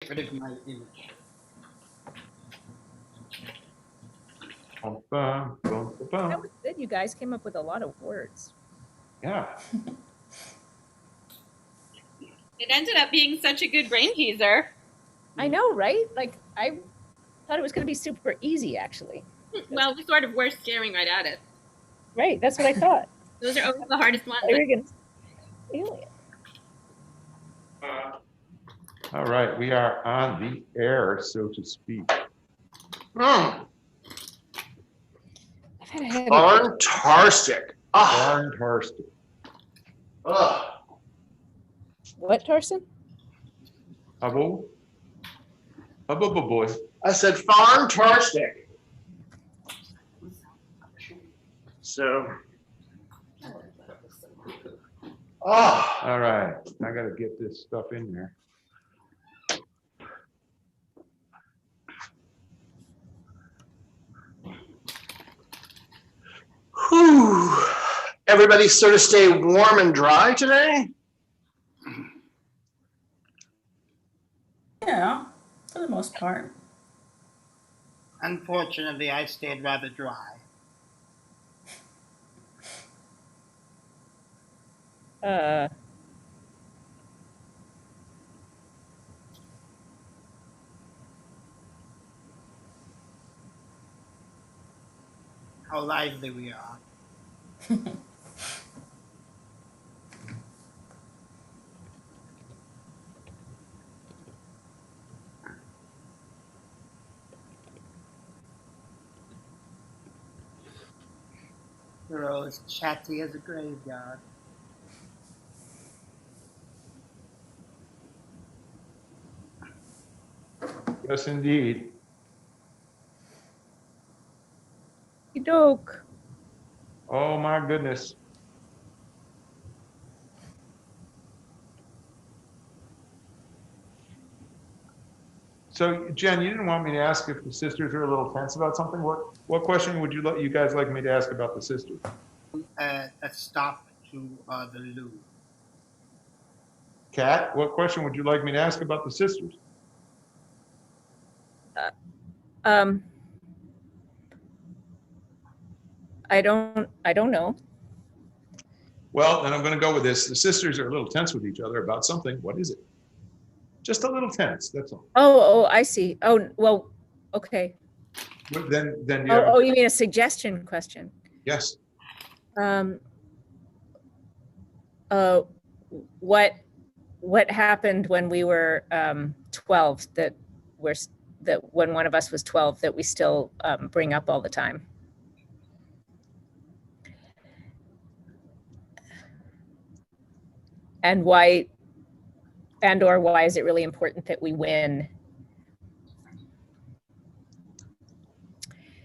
rid of my image. That was good. You guys came up with a lot of words. Yeah. It ended up being such a good brain teaser. I know, right? Like, I thought it was going to be super easy, actually. Well, we sort of were staring right at it. Right, that's what I thought. Those are always the hardest ones. Alien. All right, we are on the air, so to speak. Fantastic. Fantastic. What, Tarson? Hubble? Hubble boy. I said fantastic. So. All right, I got to get this stuff in there. Whew. Everybody sort of stay warm and dry today? Yeah, for the most part. Unfortunately, I stayed rather dry. How lively we are. You're all as chatty as a graveyard. Yes, indeed. Doke. Oh my goodness. So Jen, you didn't want me to ask if the sisters are a little tense about something. What question would you guys like me to ask about the sisters? A stop to the loo. Kat, what question would you like me to ask about the sisters? I don't know. Well, then I'm going to go with this. The sisters are a little tense with each other about something. What is it? Just a little tense. That's all. Oh, I see. Oh, well, okay. But then you Oh, you mean a suggestion question? Yes. What happened when we were 12 that when one of us was 12 that we still bring up all the time? And why is it really important that we win?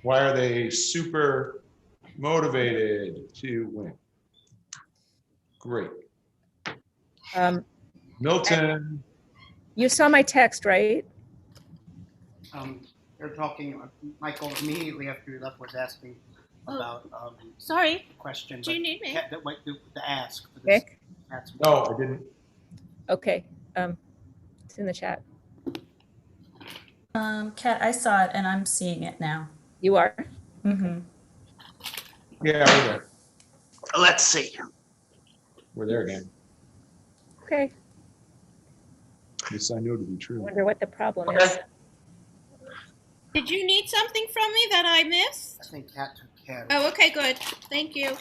Why are they super motivated to win? Great. Milton. You saw my text, right? They're talking, Michael immediately after he left was asking about sorry. the question. Do you need me? To ask. For this. Nick? No, I didn't. Okay. It's in the chat. Kat, I saw it and I'm seeing it now. You are? Mm-hmm. Yeah, we're there. Let's see. We're there again. Okay. This I know to be I true. wonder what the problem is. Did you need something from me that I missed? I think Kat took care of it. Oh, okay, good. Thank you.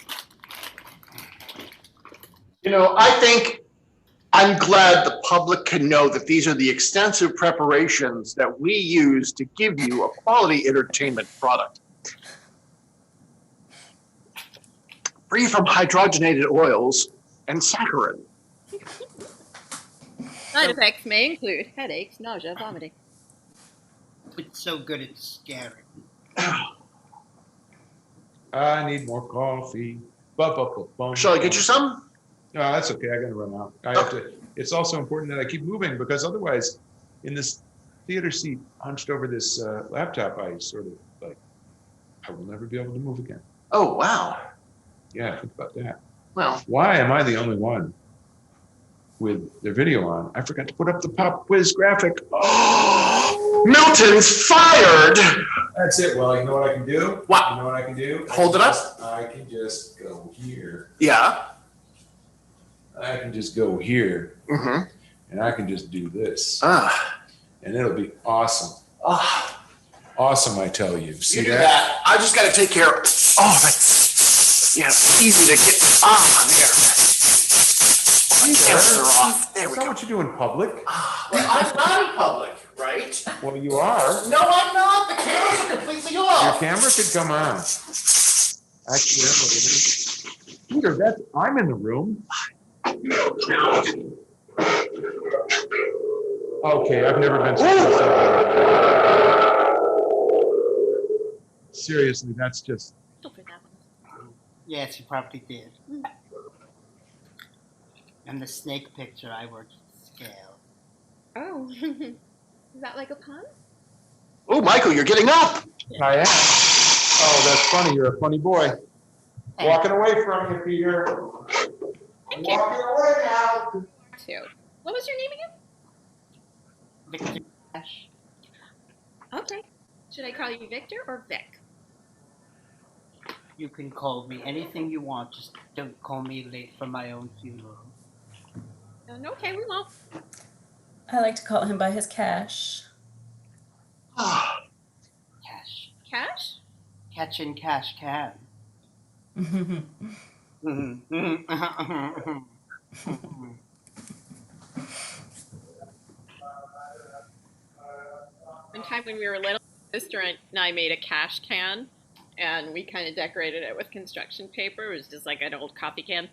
You know, I think I'm glad the public can know that these are the extensive preparations that we use to give you a quality entertainment product. Free from hydrogenated oils and saccharin. Side effects may include headaches, nausea, vomiting. It's so good it's scary. I need more coffee. Shall I get you some? No, that's okay. I gotta run out. I have to. It's also important that I keep moving because otherwise, in this theater seat hunched over this laptop, I sort of like, I will never be able to move again. Oh, wow. Yeah, think about that. Well, Why am I the only one? with their video on, I forgot to put up the pop quiz graphic. Oh, Milton's fired. That's it. Well, you know what I can do? What? You know what I can do? Hold it up. I can just go here. Yeah. I can just go here, Mm-hmm. and I can just do this, Ah. and it'll be awesome. Ah. Awesome, I tell you. See You do that. I just got to take care of. Oh, that's easy to get. Ah, there. My cameras are off. There That's we not go. what you do in public. Well, I'm not in public, right? Well, you are. No, I'm not. The cameras are completely Your off. camera could come on. Actually, that's what it is. Peter, I'm in the room. Okay, I've never been so seriously, that's just. Don't forget that one. Yes, you probably did. And the snake picture, I worked scale. Oh, is that like a pun? Oh, Michael, you're getting up. I am. Oh, that's funny. You're a funny boy. Walking away from you, Peter. I'm walking away now. Two. What was your name again? Victoria Lesperance. Okay. Should I call you Victor or Vic? You can call me anything you want, just don't call me late for my own funeral. Okay, we won't. I like to call him by his cash. Ah. Cash. Cash? Catch and cash can. One time when we were little, my sister and I made a cash can, and we kind of decorated it with construction paper. It was just like an old coffee can.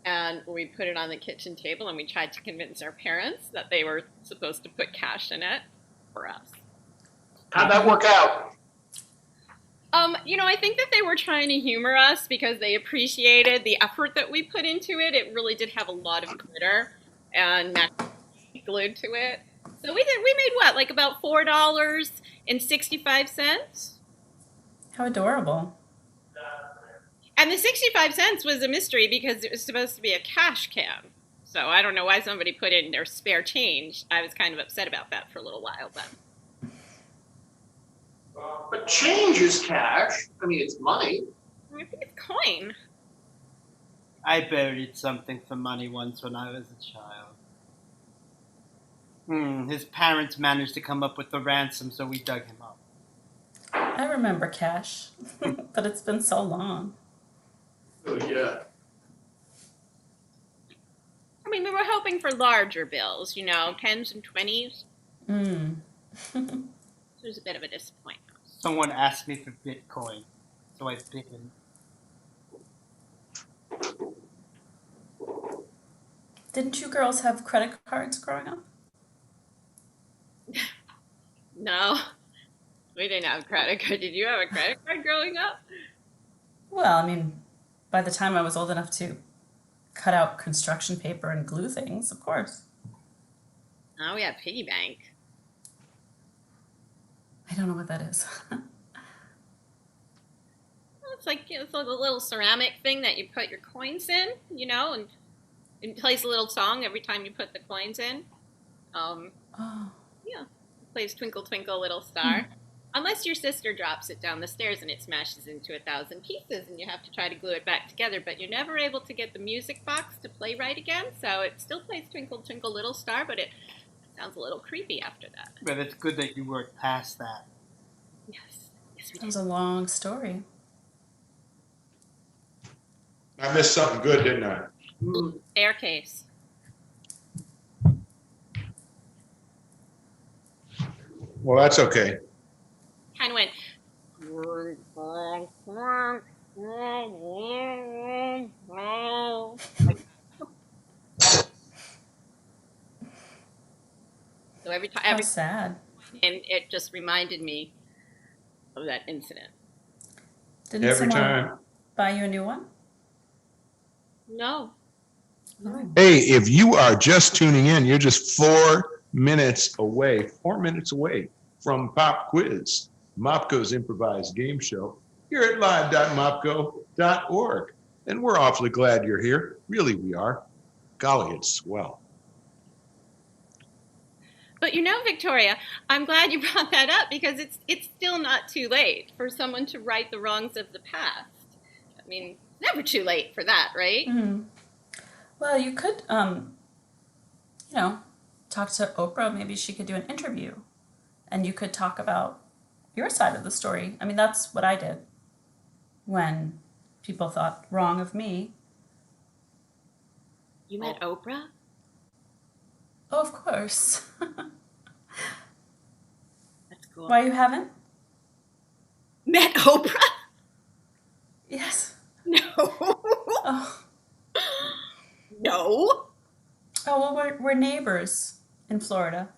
And we put it on the kitchen table, and we tried to convince our parents that they were supposed to put cash in it for us. How'd that work out? I think that they were trying to humor us because they appreciated the effort that we put into it. It really did have a lot of glitter and glued to it. So we made what, like about $4.65? How adorable. And the 65 cents was a mystery because it was supposed to be a cash can. So I don't know why somebody put in their spare change. I was kind of upset about that for a little while, but But change is cash. I mean, it's money. I think it's coin. I buried something for money once when I was a child. His parents managed to come up with the ransom, so we dug him up. I remember cash, but it's been so long. Oh, yeah. I mean, we were hoping for larger bills, 10s and 20s. So it was a bit of a disappointment. Someone asked me for Bitcoin, so I bid him. Didn't you girls have credit cards growing up? No, we didn't have a credit card. Did you have a credit card growing up? Well, I mean, by the time I was old enough to cut out construction paper and glue things, of course. Oh, we had piggy bank. I don't know what that is. It's like it's like a little ceramic thing that you put your coins in, and it plays a little song every time you put the coins in. Oh. Yeah, it plays Twinkle Twinkle Little Star. Unless your sister drops it down the stairs and it smashes into 1,000 pieces and you have to try to glue it back together, but you're never able to get the music box to play right again, so it still plays Twinkle Twinkle Little Star, but it sounds a little creepy after that. But it's good that you worked past that. Yes, we That did. was a long story. I missed something good, didn't I? Staircase. Well, that's okay. Kind of went. So every time, How sad. and it just reminded me of that incident. Didn't Every someone time. buy you a new one? No. Oh. Hey, if you are just tuning in, you're just 4 minutes away from Pop Quiz, Mopco's improvised game show here at live.mopco.org. And we're awfully glad you're here. Really, we are. Golly, it's swell. But you know, Victoria, I'm glad you brought that up because it's still not too late for someone to right the wrongs of the past. I mean, never too late for that, right? Mm-hmm. Well, you could, talk to Oprah. Maybe she could do an interview, and you could talk about your side of the story. I mean, that's what I did when people thought wrong of me. You met Oprah? Oh, of course. That's cool. Why you haven't? Met Oprah? Yes. No. Oh. No. Oh, well, we're neighbors in Florida.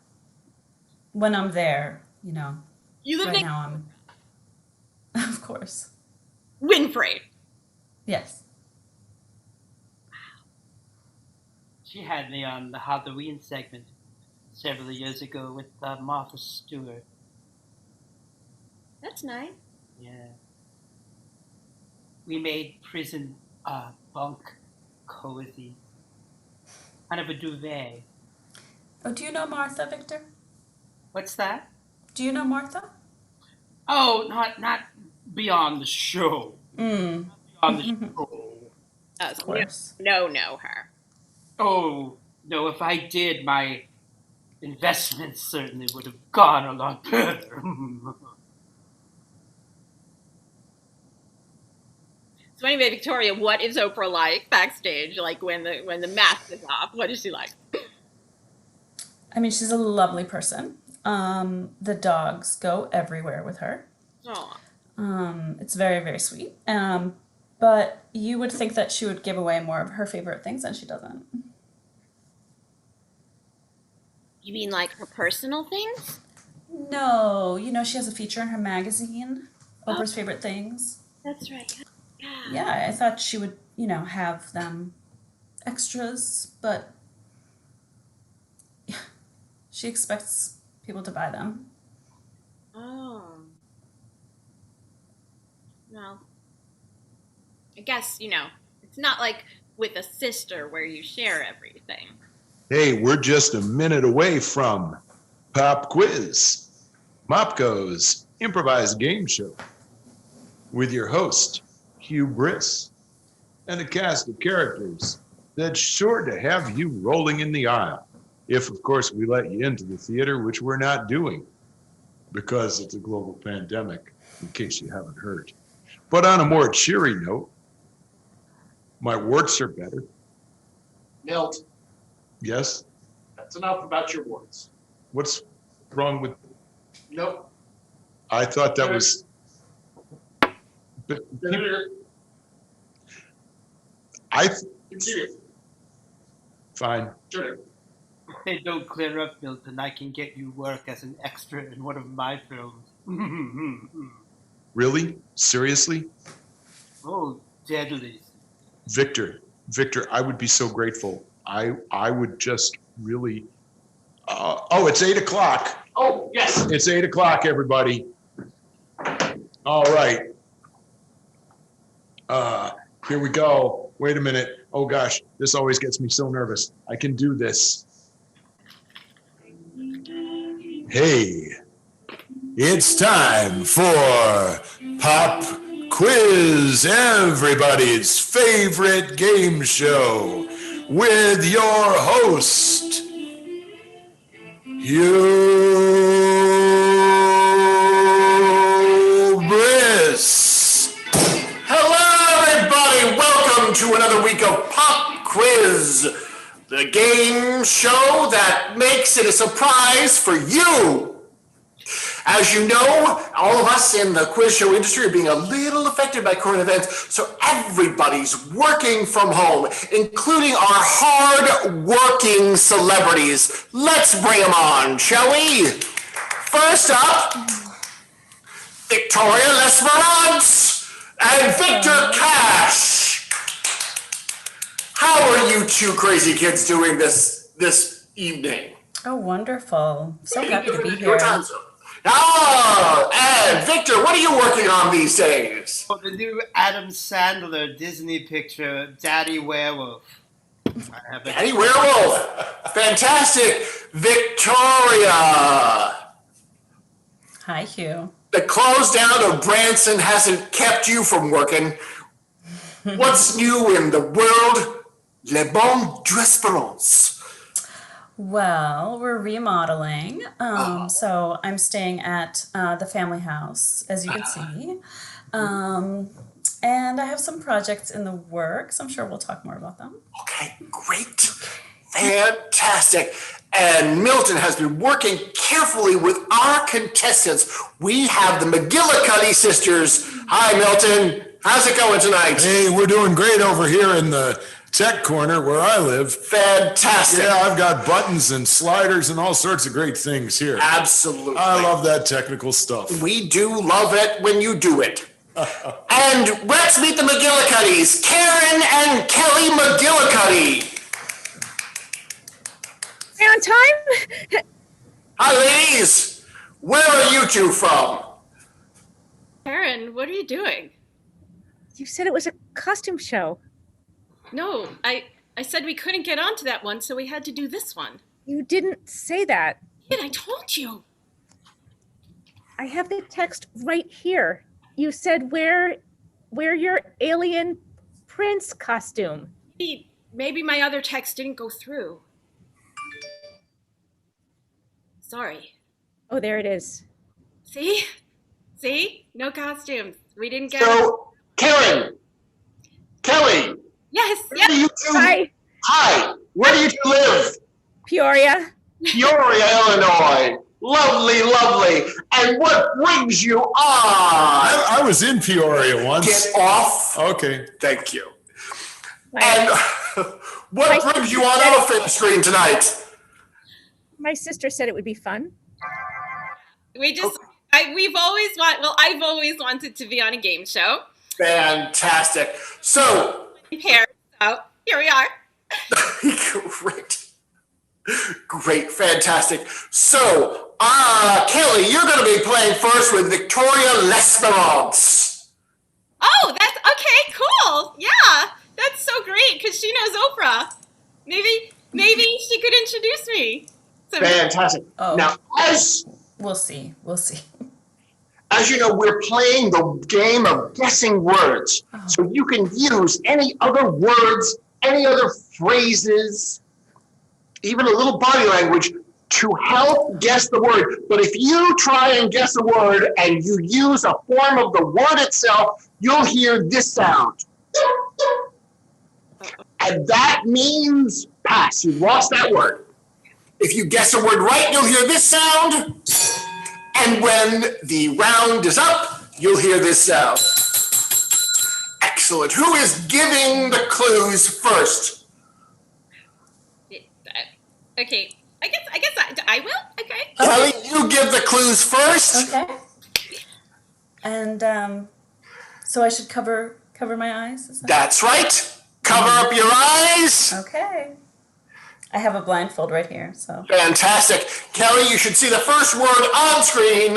When I'm there, You live right next now I'm, of course. Winfrey. Yes. She had me on the Halloween segment several years ago with Martha Stewart. That's nice. Yeah. We made prison bunk cozy. Kind of a duvet. Oh, do you know Martha, Victor? What's that? Do you know Martha? Oh, not beyond the show. Mm. On the show. Oh, Of so course. know her. Oh, no, if I did, my investments certainly would have gone a lot better. So anyway, Victoria, what is Oprah like backstage? Like when the mask is off, what is she like? I mean, she's a lovely person. The dogs go everywhere with her. Oh, It's very, very sweet. But you would think that she would give away more of her favorite things, and she doesn't. you mean like her personal things? No, she has a feature in her magazine, Oprah's Favorite Things. That's right. Yeah. Yeah, I thought she would, have them extras, but she expects people to buy them. Oh. Well, I guess, it's not like with a sister where you share everything. Hey, we're just a minute away from Pop Quiz, Mopco's improvised game show, with your host, Hugh Briss, and a cast of characters that's sure to have you rolling in the aisle. If, of course, we let you into the theater, which we're not doing because it's a global pandemic, in case you haven't heard. But on a more cheery note, my warts are better. Milt, Yes? that's enough about your words. What's wrong with, Nope. I thought that was, but fine. Sure. If they don't clear up, Milton, I can get you work as an extra in one of my films. Really? Seriously? Oh, deadly. Victor, I would be so grateful. I would just really, it's 8:00. Oh, yes. It's 8:00, everybody. All right. Here we go. Wait a minute. Oh gosh, this always gets me so nervous. I can do this. Hey, it's time for Pop Quiz, everybody's favorite game show, with your host, Hugh Briss. Hello, everybody. Welcome to another week of Pop Quiz, the game show that makes it a surprise for you. As you know, all of us in the quiz show industry are being a little affected by current events, so everybody's working from home, including our hard-working celebrities. Let's bring them on, shall we? First up, Victoria Lesperance and Victor Cash. How are you two crazy kids doing this evening? Oh, wonderful. So happy to be Your here. time zone. Oh, and Victor, what are you working on these days? For the new Adam Sandler Disney picture, Daddy Werewolf. I have Danny Werewolf. Fantastic. Victoria. Hi, Hugh. The close down of Branson hasn't kept you from working. What's new in the world? Le Bon Lesperance. Well, we're remodeling. So I'm staying at the family house, as you can see. And I have some projects in the works. I'm sure we'll talk more about them. Okay, great. Fantastic. And Milton has been working carefully with our contestants. We have the McGillicutty sisters. Hi, Milton. How's it going tonight? Hey, we're doing great over here in the tech corner where I live. Fantastic. Yeah, I've got buttons and sliders and all sorts of great things here. Absolutely. I love that technical stuff. We do love it when you do it. And let's meet the McGillicuttys, Karen and Kelly McGillicutty. On time? Hi, ladies. Where are you two from? Karen, what are you doing? You said it was a costume show. No, I said we couldn't get onto that one, so we had to do this one. You didn't say that. Yeah, I told you. I have the text right here. You said wear your alien prince costume. Maybe my other text didn't go through. Sorry. Oh, there it is. See? See? No costumes. We didn't get So, Karen, Kelly, Yes, where yes. do you two? Hi, Hi, where do you two live? Peoria. Peoria, Illinois. Lovely, lovely. And what brings you on? I was in Peoria once. Get off. Okay. Thank you. My, And what brings you on Elephant Screen tonight? my sister said it would be fun. We just I've always wanted to be on a game show. Fantastic. So, Here, so here we are. Great, fantastic. So, Kelly, you're going to be playing first with Victoria Lesperance. Oh, that's okay, cool. Yeah, that's so great because she knows Oprah. Maybe she could introduce me. So, Fantastic. Oh. Now, as We'll see. you know, we're playing the game of guessing words. Oh. So you can use any other words, any other phrases, even a little body language to help guess the word. But if you try and guess a word and you use a form of the word itself, you'll hear this sound. And that means pass. You lost that word. If you guess a word right, you'll hear this sound. And when the round is up, you'll hear this sound. Excellent. Who is giving the clues first? okay, I guess I will. Okay. Kelly, you give the clues first. Okay. And so I should cover my eyes? Is that- That's right. Cover up your eyes. Okay. I have a blindfold right here, so. Fantastic. Kelly, you should see the first word on screen.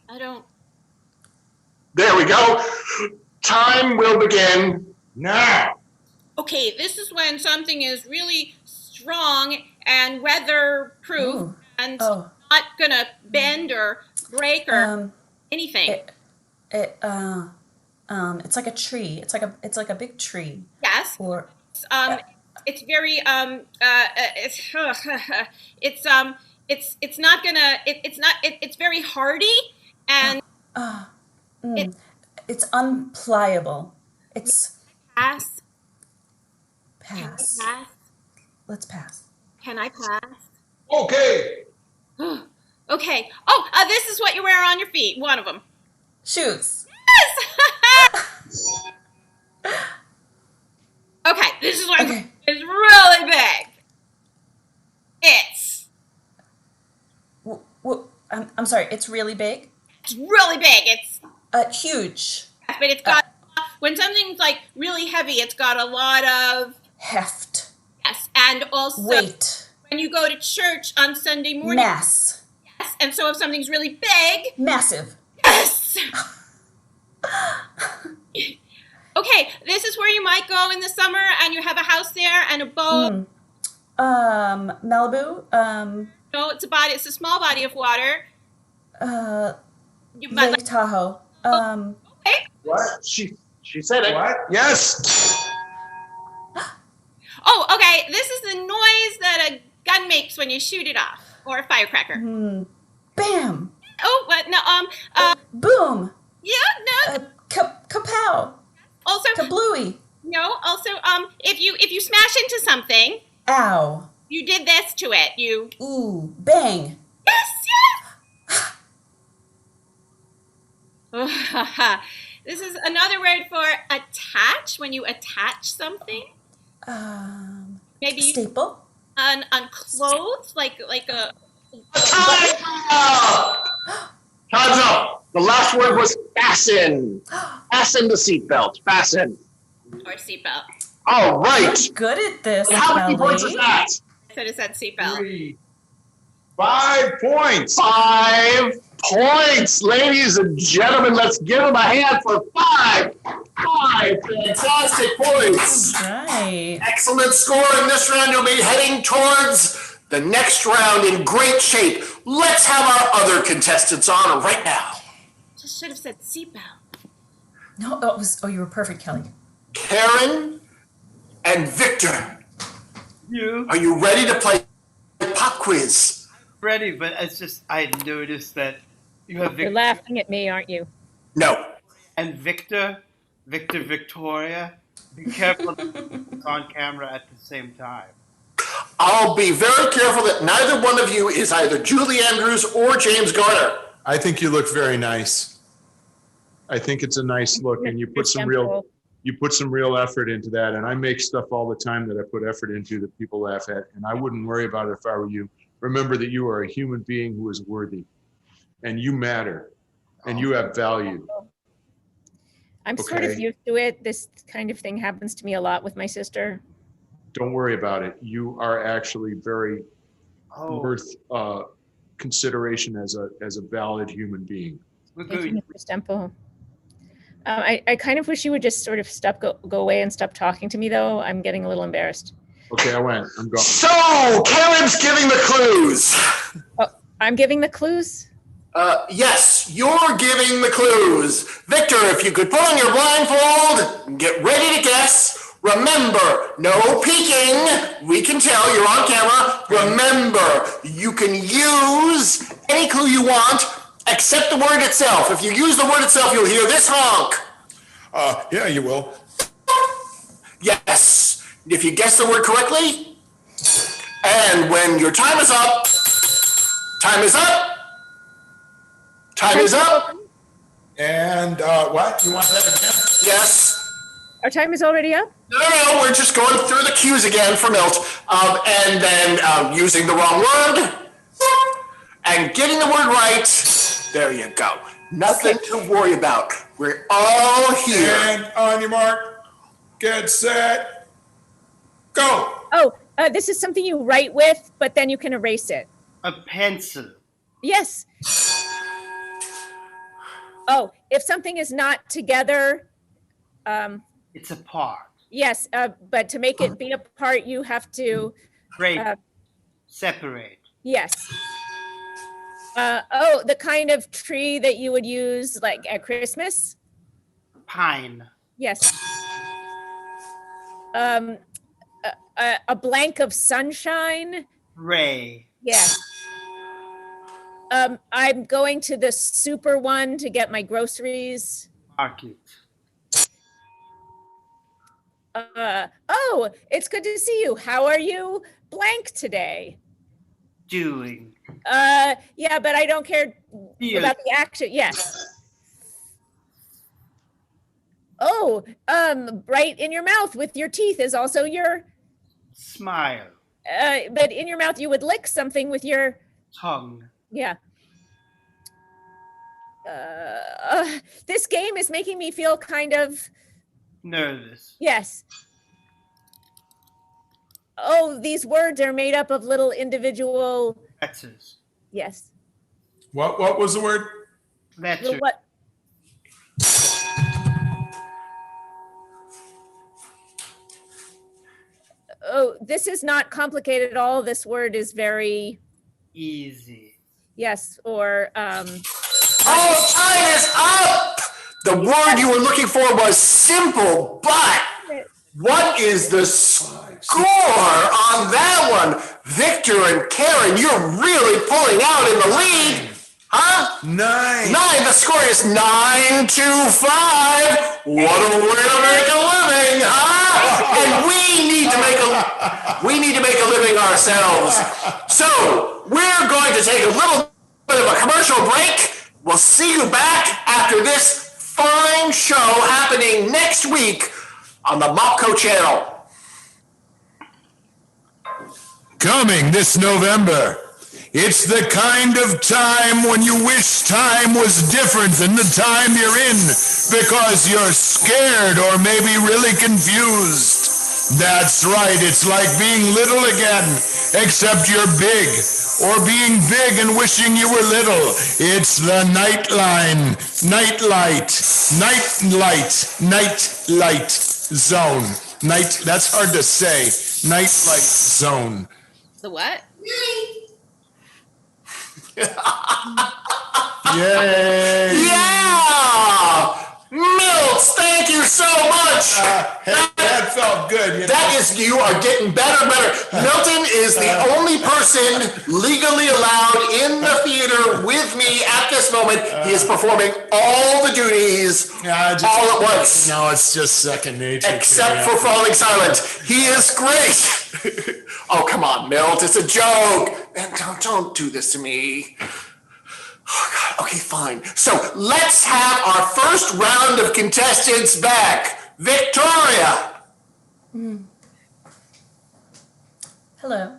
I don't. There we go. Time will begin now. Okay, this is when something is really strong and weatherproof Ooh. and Oh. not gonna bend or break or anything. It's like a tree. It's like a big tree. Yes. Or It's very it's not gonna it's very hardy and it's unpliable. It's pass. pass. Pass. Let's pass. Can I pass? Okay. Okay. Oh, this is what you wear on your feet. One of them. Shoes. Yes. Okay, this is one. Okay. It's really big. It's I'm sorry. It's really big. really big. It's Huge. but it's got when something's like really heavy, it's got a lot of Heft. yes, and also Weight. when you go to church on Sunday morning. Mass. Yes, and so if something's really big, Massive. yes. Okay, this is where you might go in the summer, and you have a house there and a boat. Malibu. No, it's a small body of water. You might Lake Tahoe. okay. What? She said it. What? Yes. Oh, okay. This is the noise that a gun makes when you shoot it off, or a firecracker. Bam. Oh, what? No. Boom. Yeah. No. Kapow. Also, Kablooey. no. Also, if you smash into something, Ow. you did this to it. You. Ooh. Bang. Yes. Yes. This is another word for attach. When you attach something, maybe you Staple. on clothes, like a. Time's up! Time's up! The last word was fasten. Fasten the seatbelt. Fasten. Or seatbelt. All right. You're good at this, How many points is Kelly. that? I said it said seatbelt. 3. 5 points. 5 points. Ladies and gentlemen, let's give them a hand for 5. 5 fantastic points. Right. Excellent score in this round. You'll be heading towards the next round in great shape. Let's have our other contestants on right now. Just should have said seatbelt. No, it was. Oh, you were perfect, Kelly. Karen and Victor, You are you ready to play pop quiz? ready, but it's just I noticed that you have You're Victor laughing at me, aren't you? No. and Victoria. Be careful it's on camera at the same time. I'll be very careful that neither one of you is either Julie Andrews or James Garner. I think you look very nice. I think it's a nice look, and you put some real effort into that. And I make stuff all the time that I put effort into that people laugh at, and I wouldn't worry about it if I were you. Remember that you are a human being who is worthy, and you matter, and you have value. I'm sort of used to it. This kind of thing happens to me a lot with my sister. Don't worry about it. You are actually very worth consideration as a valid human being. We're Thank you, going. Mr. Stemple. I kind of wish you would just sort of go away and stop talking to me, though. I'm getting a little embarrassed. Okay, I went. I'm gone. So, Karen's giving the clues. Oh, I'm giving the clues? Yes, you're giving the clues. Victor, if you could put on your blindfold and get ready to guess. Remember, no peeking. We can tell you're on camera. Remember, you can use any clue you want except the word itself. If you use the word itself, you'll hear this honk. Yeah, you will. Yes. If you guess the word correctly, and when your time is up, time is up. Time is up. And what? You want that again? Yes. Our time is already up? No, we're just going through the cues again for Milt. And then using the wrong word and getting the word right. There you go. Nothing to worry about. We're all here. And on your mark, get set, go. Oh, this is something you write with, but then you can erase it. A pencil. Yes. Oh, if something is not together, It's a part. yes, but to make it be a part, you have to, Break. Separate. yes. Oh, the kind of tree that you would use like at Christmas? Pine. Yes. A blank of sunshine? Ray. Yes. I'm going to the super one to get my groceries. Market. Oh, it's good to see you. How are you? Blank today. Doing. Yeah, but I don't care Feel. about the action. Yes. Oh, right in your mouth with your teeth is also your, Smile. but in your mouth you would lick something with your, Tongue. yeah. This game is making me feel kind of, Nervous. yes. Oh, these words are made up of little individual, Letters. yes. What was the word? Letter. Little what? Oh, this is not complicated at all. This word is very, Easy. yes, or Oh, time is up! The word you were looking for was simple, but what is the score on that one? Victor and Karen, you're really pulling out in the lead. Huh? 9. 9. The score is 9-5. What a way to make a living, huh? And we need to make a living ourselves. So we're going to take a little bit of a commercial break. We'll see you back after this fine show happening next week on the Mopco channel. Coming this November. It's the kind of time when you wish time was different than the time you're in because you're scared or maybe really confused. That's right, it's like being little again, except you're big, or being big and wishing you were little. It's the Nightline, Nightlight Zone. That's hard to say. Nightlight Zone. The what? Yay! Yeah! Milts, thank you so much. That felt good. You know? That is, you are getting better and better. Milton is the only person legally allowed in the theater with me at this moment. He is performing all the duties all at once. No, it's just second nature. Except for falling silent. He is great. Oh, come on, Milt. It's a joke. And don't do this to me. Oh, God. Okay, fine. So let's have our first round of contestants back. Victoria. Hello.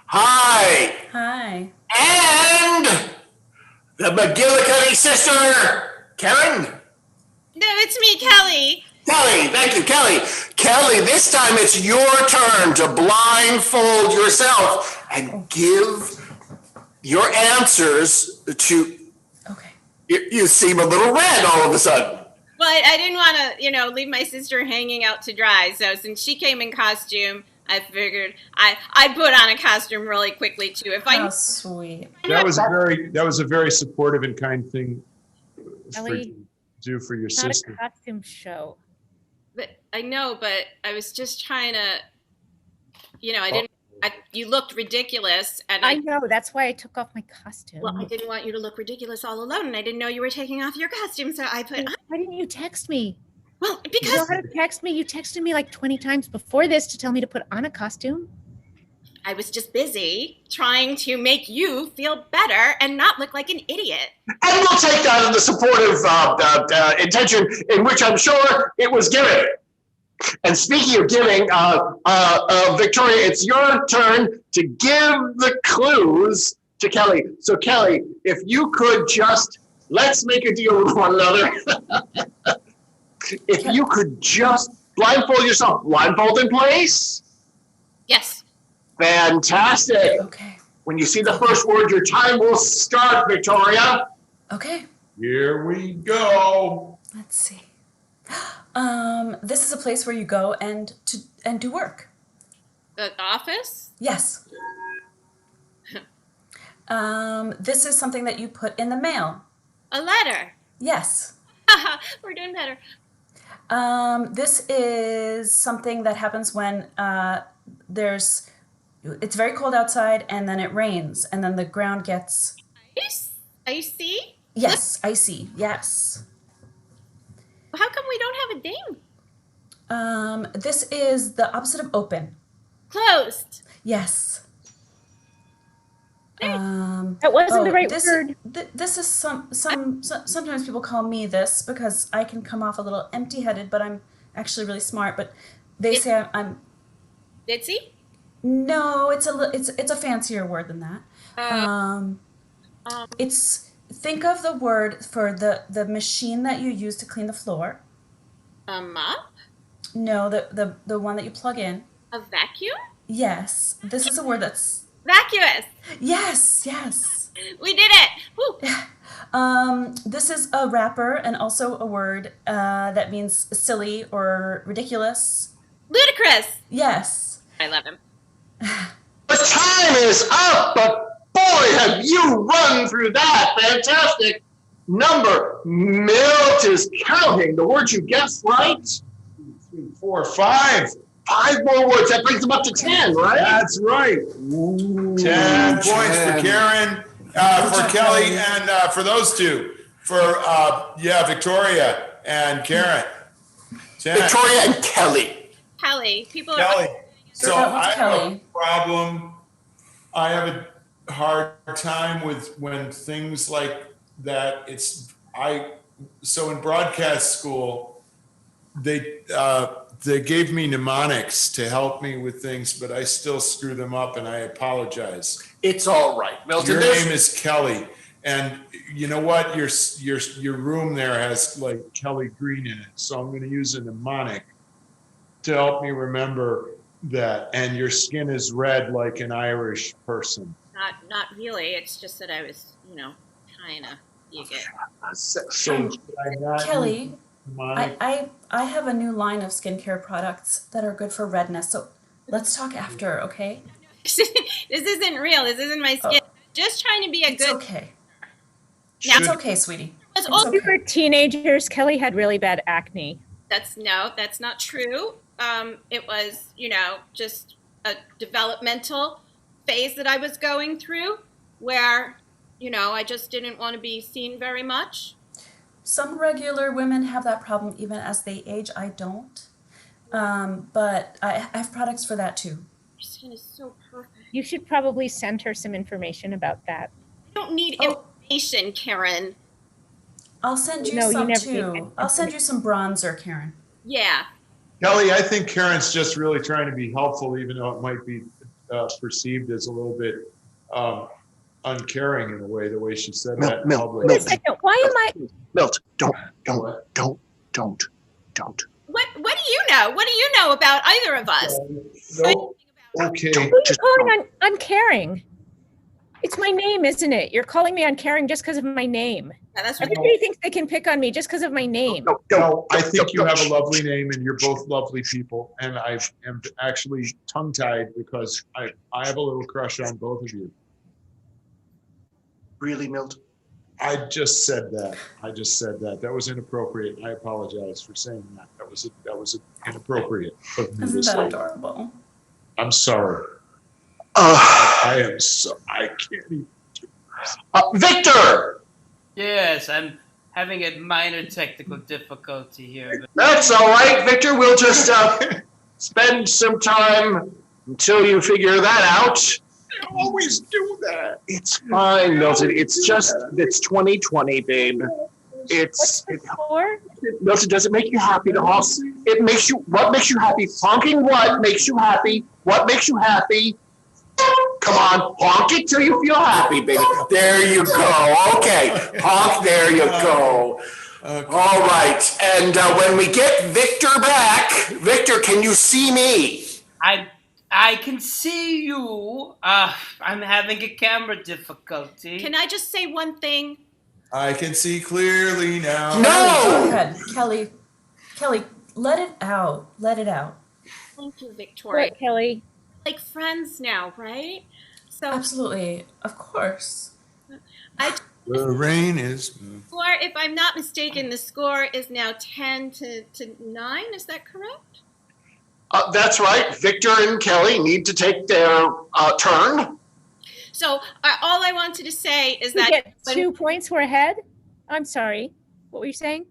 Hi. Hi. And the McGillicutty sister, Karen. No, it's me, Kelly. Kelly, thank you, Kelly. Kelly, this time it's your turn to blindfold yourself and give your answers to. Okay. You seem a little red all of a sudden. Well, I didn't want to, leave my sister hanging out to dry. So since she came in costume, I figured I put on a costume really quickly too. How sweet. That was a very supportive and kind thing for Ellie, you to do for your not sister. a costume show. But I know, but I was just trying to, I didn't. You looked ridiculous, and I know, that's why I took off my costume. Well, I didn't want you to look ridiculous all alone, and I didn't know you were taking off your costume, so I put. Why didn't you text me? Well, You because know how to text me? You texted me like 20 times before this to tell me to put on a costume. I was just busy trying to make you feel better and not look like an idiot. And we'll take that as the supportive intention in which I'm sure it was given. And speaking of giving, Victoria, it's your turn to give the clues to Kelly. So Kelly, if you could just, let's make a deal with one another. If you could just blindfold yourself, blindfold in place. Yes. Fantastic. Okay. When you see the first word, your time will start, Victoria. Okay. Here we go. Let's see. This is a place where you go and do work. The office? Yes. This is something that you put in the mail. A letter. Yes. We're doing better. This is something that happens when it's very cold outside and then it rains and then the ground gets... Icy? Yes, icy, yes. How come we don't have a ding? This is the opposite of open. Closed. Yes. That wasn't the right word. This is sometimes people call me this because I can come off a little empty-headed, but I'm actually really smart. But they say I'm. Ditzy? No, it's a fancier word than that. Think of the word for the machine that you use to clean the floor. A mop? No, the one that you plug in. A vacuum? Yes, this is a word that's. Vacuous. Yes. We did it. Woo. This is a wrapper and also a word that means silly or ridiculous. Ludicrous. Yes. I love him. The time is up, but boy, have you run through that. Fantastic number. Milt is counting the words you guessed right. 2, 3, 4, 5. 5 more words. That brings them up to 10, right? That's right. 10 points for Karen, for Kelly, and for those two. For, Victoria and Karen. 10. Victoria and Kelly. Kelly. People Kelly. are. So That was I have a Kelly. problem. I have a hard time with when things like that. So in broadcast school, they gave me mnemonics to help me with things, but I still screw them up, and I apologize. It's all right, Milton. Your name is Kelly, and you know what? Your room there has like Kelly Green in it, so I'm going to use a mnemonic to help me remember that. And your skin is red like an Irish person. Not really. It's just that I was, trying to get. So, Should I not Kelly, use the mnemonic? I have a new line of skincare products that are good for redness. So let's talk after, okay? This isn't real. This isn't my skin. Just trying to be a It's good. okay. Should- It's okay, sweetie. It's It's also- We were teenagers. Kelly had really bad acne. That's not true. It was, just a developmental phase that I was going through where, I just didn't want to be seen very much. Some regular women have that problem even as they age. I don't. But I have products for that too. Your skin is so perfect. You should probably send her some information about that. I don't need Oh. information, Karen. I'll send you No, you some never too. did. I'll send you some bronzer, Karen. Yeah. Kelly, I think Karen's just really trying to be helpful, even though it might be perceived as a little bit uncaring in a way, the way she said that in public. Wait a second. Why am I? Milt, don't. What do you know? What do you know about either of us? No, okay. Who are you calling uncaring? It's my name, isn't it? You're calling me uncaring just because of my name. Yeah, that's right. Everybody thinks they can pick on me just because of my name. No, I think you have a lovely name, and you're both lovely people. And I am actually tongue-tied because I have a little crush on both of you. Really, Milt? I just said that. That was inappropriate. I apologize for saying that. That was inappropriate of me to Isn't that say. adorable? I'm sorry. I am so. I can't even. Victor! Yes, I'm having a minor technical difficulty here. But That's all right, Victor. We'll just spend some time until you figure that out. I always do that. It's fine, Milton. It's 2020, babe. What's the score? Milton, does it make you happy to honk? What makes you happy? Honking what makes you happy? What makes you happy? Come on, honk it till you feel happy, baby. There you go. Okay, honk, there you go. Okay. All right, and when we get Victor back, Victor, can you see me? I can see you. I'm having a camera difficulty. Can I just say one thing? I can see clearly now. Go No! ahead, Kelly. Kelly, let it out. Let it out. Thank you, Victoria. What, Kelly? Like friends now, right? So, Absolutely. Of course. The rain is. score, if I'm not mistaken, the score is now 10 to 9. Is that correct? That's right. Victor and Kelly need to take their turn. So all I wanted to say is We that get 2 points. We're ahead. I'm sorry. What were you saying?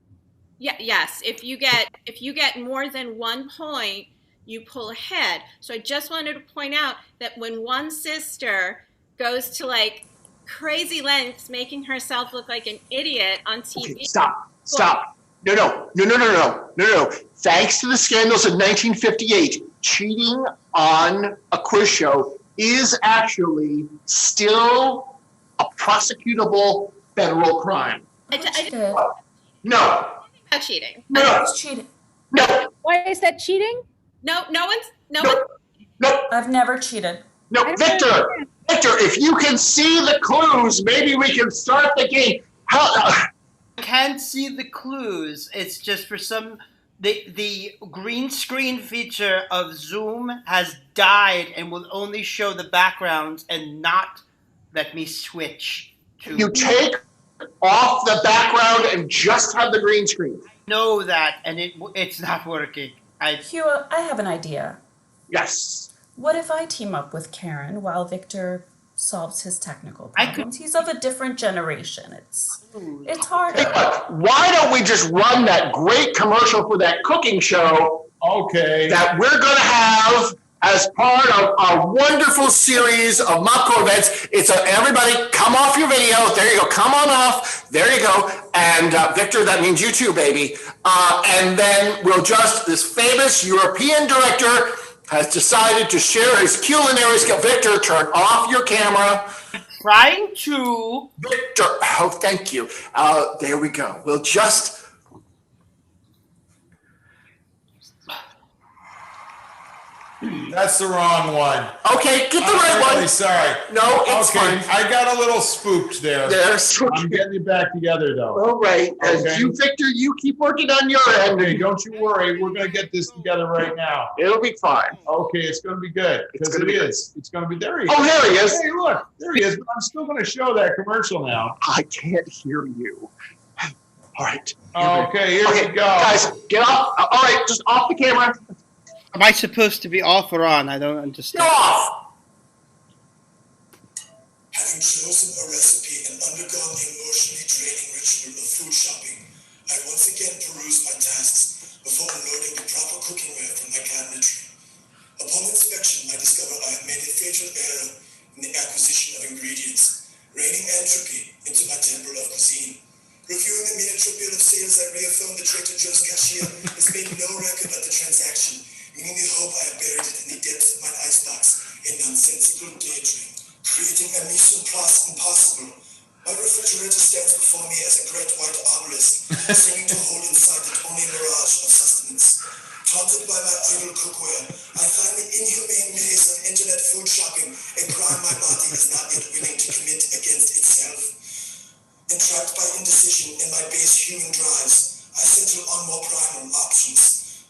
yes, if you get more than 1 point, you pull ahead. So I just wanted to point out that when one sister goes to like crazy lengths, making herself look like an idiot on TV. Okay, stop. No. Thanks to the scandals of 1958, cheating on a quiz show is actually still a prosecutable federal crime. I Cheated. No. about cheating. No. Who's cheated? No. Why is that cheating? No one's. No. I've never cheated. No. Victor, if you can see the clues, maybe we can start the game. I can't see the clues. It's just for some the green screen feature of Zoom has died and will only show the backgrounds and not let me switch to. You take off the background and just have the green screen. Know that, and it's not working. Hugh, I have an idea. Yes. What if I team up with Karen while Victor solves his technical problems? He's of a different generation. It's harder. Hey, look, why don't we just run that great commercial for that cooking show Okay. that we're going to have as part of our wonderful series of Mopco events? It's everybody come off your video. There you go. Come on off. There you go. And Victor, that means you too, baby. And then this famous European director has decided to share his culinary skill. Victor, turn off your camera. Trying to. Victor, oh, thank you. There we go. We'll just. That's the wrong one. Okay, get the right I'm one. really sorry. No, it's Okay, fine. I got a little spooked there. There's. I'm getting you back together, though. All right. As Okay. you, Victor, you keep working on your end. Okay, don't you worry. We're gonna get this together right now. It'll be fine. Okay, it's gonna be good because gonna it be good. is. It's gonna be there. He is. Oh, there he is. Hey, look, there he is. But I'm still gonna show that commercial now. I can't hear you. All right. Okay, here Okay, we go. guys, get off. All right, just off the camera. Am I supposed to be off or on? I don't Get understand. off. Having chosen a recipe and undergone the emotionally draining ritual of food shopping, I once again perused my tasks before unloading the proper cookware from my cabinetry. Upon inspection, I discover I have made a fatal error in the acquisition of ingredients, raining entropy into my temple of cuisine. Reviewing the miniature bill of sales, I reaffirmed the Trader Joe's cashier has made no record of the transaction, meaning the hope I have buried it in the depths of my icebox, a nonsensical daydream, creating a mise en place impossible. My refrigerator stands before me as a great white obelisk, seeming to hold inside it only a mirage of sustenance. Taunted by my idle cookware, I find the inhumane maze of internet food shopping, a crime my body is not yet willing to commit against itself. Entrapped by indecision in my base human drives, I settle on more primal options.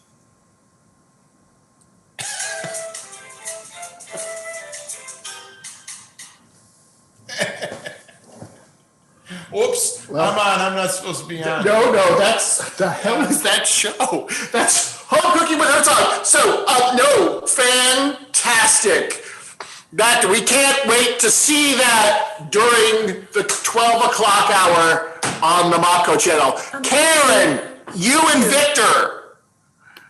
Whoops, I'm on. I'm not supposed to be on. No, that's the hell is that show? That's Home Cooking with Herzog. So, no, fantastic. That we can't wait to see that during the 12 o'clock hour on the Mopco channel. Karen, you and Victor.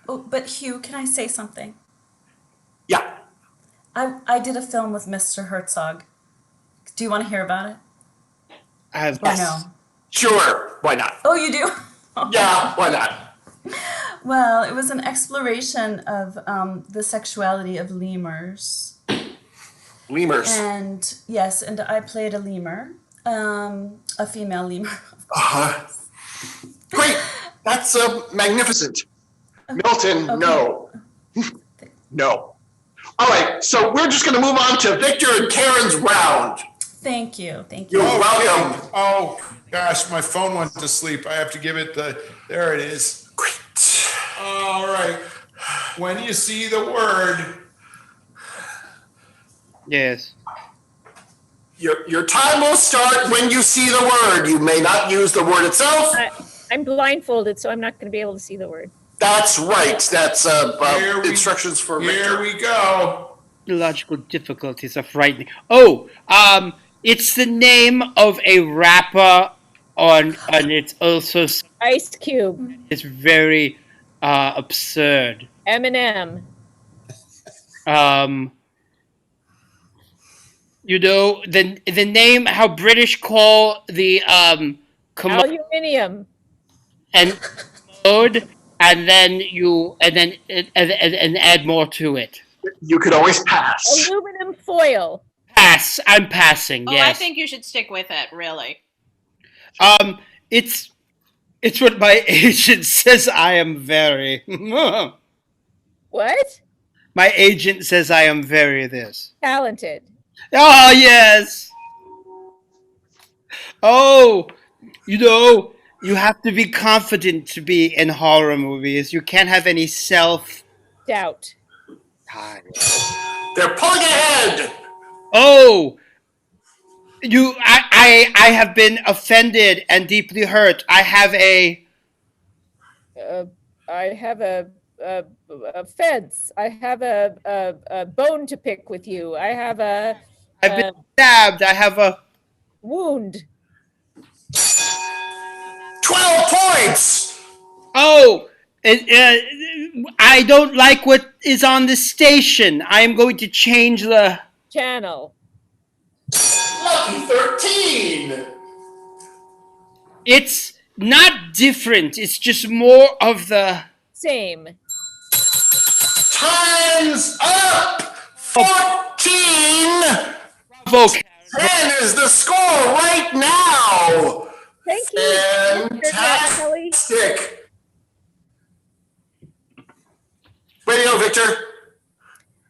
Oh, but Hugh, can I say something? Yeah. I did a film with Mr. Herzog. Do you want to hear about it? Or no? Sure, why not? Oh, you do? Yeah, why not? Well, it was an exploration of the sexuality of lemurs. Lemurs. And yes, and I played a lemur, a female lemur. Great, that's magnificent. Milton, no. No. All right, so we're just going to move on to Victor and Karen's round. Thank you. You're welcome. Oh, gosh, my phone went to sleep. I have to give it there it is. Great. All right. When you see the word. Yes. Your time will start when you see the word. You may not use the word itself. I'm blindfolded, so I'm not going to be able to see the word. That's right. That's Here we- instructions for Here Victor. we go. The logical difficulties are frightening. Oh, it's the name of a rapper and it's also Ice Cube, it's very absurd. Eminem, You know the name how British call the Aluminium, and mode, and then and add more to it. You could always pass. aluminum foil. Pass. I'm passing. Oh, Yes. I think you should stick with it, really. It's what my agent says I am very. What? My agent says I am very this. Talented. Oh, yes. Oh, you know, You have to be confident to be in horror movies. You can't have any self. Doubt. They're pulling ahead. Oh, I have been offended and deeply hurt. I have a fence. I have a bone to pick with you. I have I've been stabbed. I have a wound. 12 points. Oh, I don't like what is on the station. I am going to change the Channel. Lucky 13. It's not different. It's just more of the Same. Time's up. 14. vocal. 10 is the score right now. Thank you, Mr. Matt Kelly. Fantastic. Radio, Victor.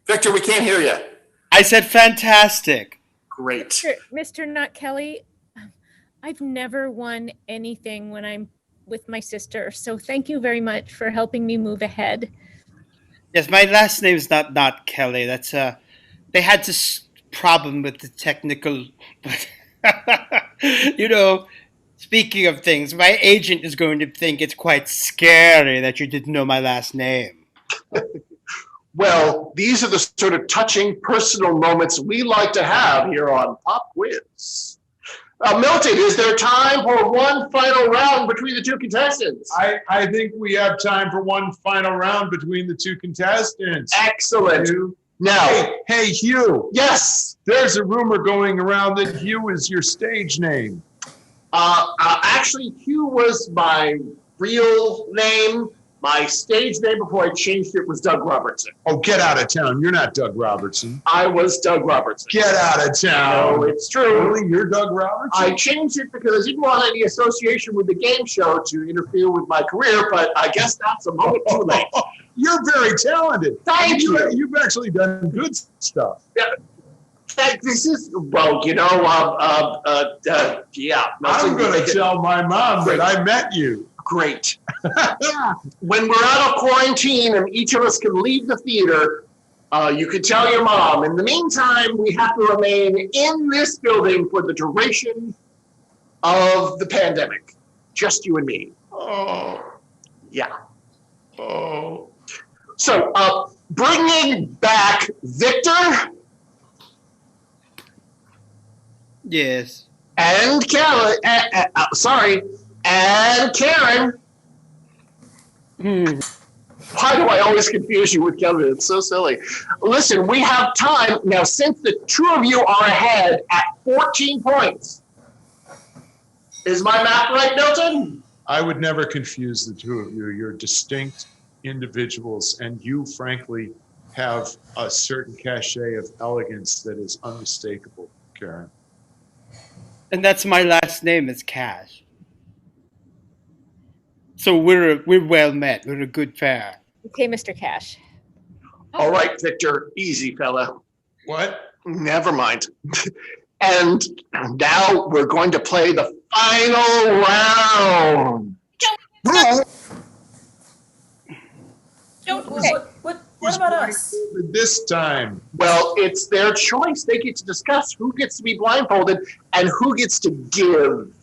Victor, we can't hear you. I said fantastic. Great. Mr. Nut Kelly, I've never won anything when I'm with my sister, so thank you very much for helping me move ahead. Yes, my last name is not Kelly. That's they had this problem with the technical, but you know. Speaking of things, my agent is going to think it's quite scary that you didn't know my last name. Well, these are the sort of touching personal moments we like to have here on Pop Quiz. Milton, is there time for one final round between the two contestants? I think we have time for one final round between the two contestants. Excellent. Hugh. Now, Hey, Hugh. yes. There's a rumor going around that Hugh is your stage name. Actually, Hugh was my real name. My stage name before I changed it was Doug Robertson. Oh, get out of town. You're not Doug Robertson. I was Doug Robertson. Get out of town. No, it's true. Really? You're Doug Robertson? I changed it because I didn't want any association with the game show to interfere with my career, but I guess that's a moment too late. You're very talented. Thank you. You've actually done good stuff. This is, well, you know, yeah. I'm going to tell my mom that I met you. Great. When we're out of quarantine and each of us can leave the theater, you can tell your mom. In the meantime, we have to remain in this building for the duration of the pandemic. Just you and me. Oh. Yeah. Oh. So, bringing back Victor Yes. and Karen, and Karen. Why do I always confuse you with Kevin? It's so silly. Listen, we have time now. Since the two of you are ahead at 14 points, is my math right, Milton? I would never confuse the two of you. You're distinct individuals, and you, frankly, have a certain cachet of elegance that is unmistakable, Karen. And that's my last name is Cash. So we're well met. We're a good pair. Okay, Mr. Cash. All right, Victor, easy fella. What? Never mind. And now we're going to play the final round. What about us? This time. Well, it's their choice. They get to discuss who gets to be blindfolded and who gets to give.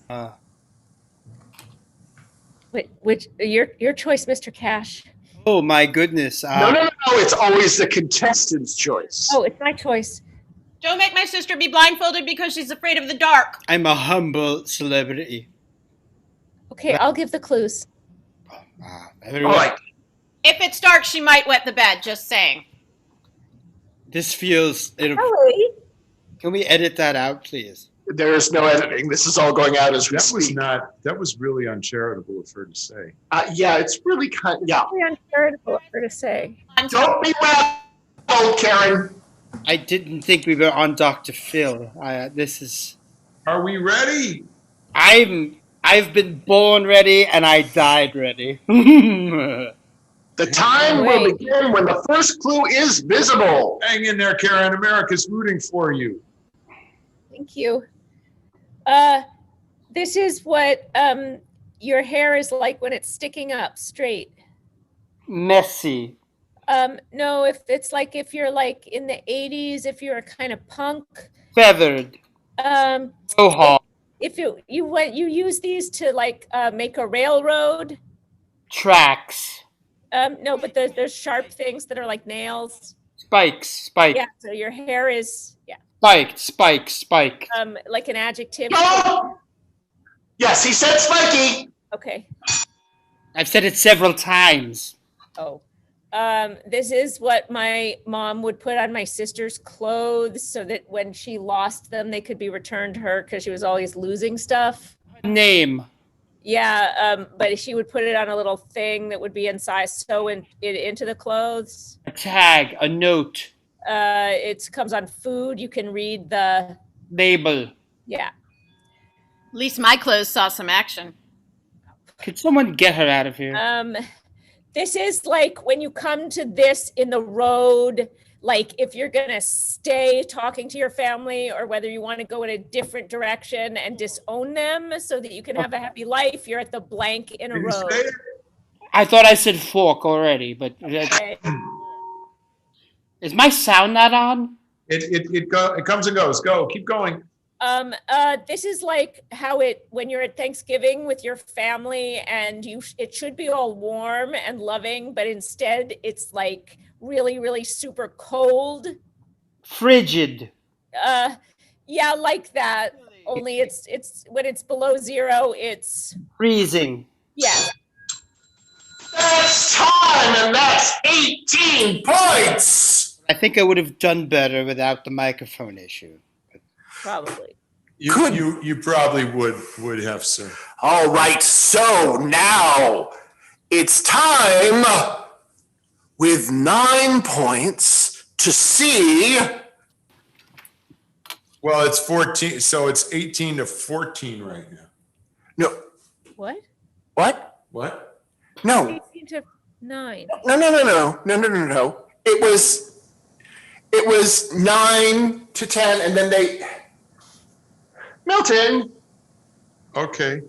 Which your choice, Mr. Cash. Oh my goodness. No. It's always the contestant's choice. Oh, it's my choice. Don't make my sister be blindfolded because she's afraid of the dark. I'm a humble celebrity. Okay, I'll give the clues. All right. If it's dark, she might wet the bed, just saying. This feels... Kelly. Can we edit that out, please? There's no editing. This is all going out as we speak. That was really uncharitable of her to say. Yeah, it's really kind of, yeah. Very uncharitable of her to say. Don't be rattled, Karen. I didn't think we were on Dr. Phil. This is... Are we ready? I've been born ready and I died ready. The time will begin when the first clue is visible. Hang in there, Karen. America's rooting for you. Thank you. This is what Your hair is like when it's sticking up straight. Messy. No, if you're like in the 80s, if you're a kind of punk, Feathered. if, Mohawk. if you use these to like make a railroad. Tracks. No, but there's sharp things that are like nails. Spikes. Spike. Yeah, so your hair is Spiked. Spike. Spike. like an adjective. Oh! Yes, he said spiky. Okay. I've said it several times. Oh. This is what my mom would put on my sister's clothes so that when she lost them, they could be returned to her because she was always losing stuff. Name. Yeah, but she would put it on a little thing that would be inside, sew it into the clothes. A tag. A note. It comes on food. You can read the Label. yeah. At least my clothes saw some action. Could someone get her out of here? This is like when you come to this in the road, like if you're gonna stay talking to your family or whether you want to go in a different direction and disown them so that you can have a happy life, you're at the blank in a Did you road. say it? I thought I said fork already, but Okay. is my sound not on? It comes and goes. Go. Keep going. This is like how when you're at Thanksgiving with your family and it should be all warm and loving, but instead it's like really, really super cold. Frigid. Yeah, like that. Only it's when it's below zero, it's Freezing. yeah. That's time, and that's 18 points. I think I would have done better without the microphone issue. Probably. You probably would have, sir. All right, so now it's time with 9 points to see. Well, it's 14, so it's 18 to 14 right now. No, What? what? What? No, 18 to 9. no. It was 9 to 10, and then they. Milton. Okay.